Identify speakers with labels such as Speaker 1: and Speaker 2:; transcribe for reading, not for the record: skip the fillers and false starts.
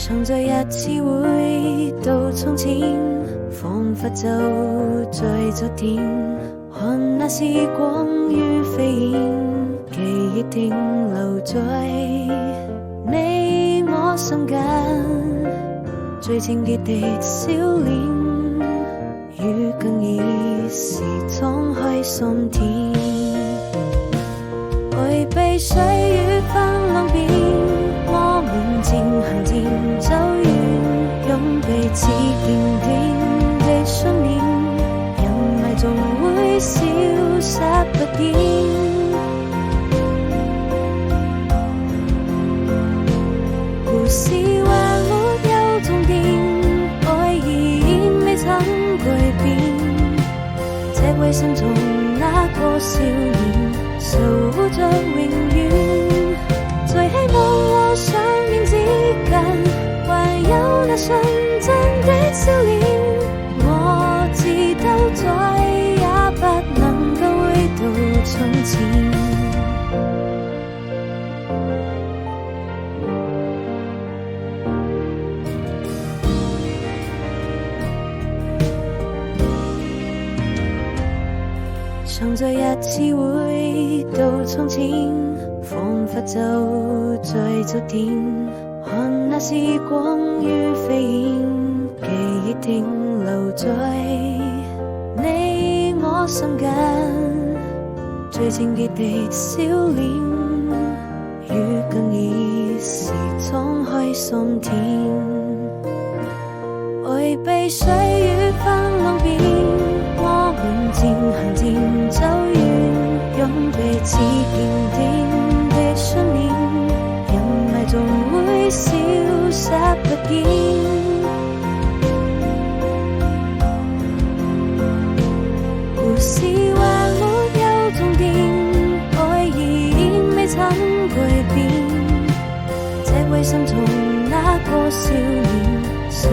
Speaker 1: 常在日子回到從前，彷彿就在昨天，看那時光如飛燕，記憶停留在你我心間，最清潔的笑臉，與更易時敞開心田，回避歲月翻浪邊，我們漸行漸走遠，用彼此堅定的信念，人迷總會消失不見。故事還沒有終點，愛已未曾改變，這位心中那個少年守護着永遠，在希望和想念之間，還有那純真的笑臉，我知道再也不能夠回到從前。常在日子回到從前，彷彿就在昨天，看那時光如飛燕，記憶停留在你我心間，最清潔的笑臉，與更易時敞開心田，回避歲月翻浪邊，我們漸行漸走遠，用彼此堅定的信念，人迷總會消失不見。故事還沒有終點，愛已未曾改變，這位心中那個少年守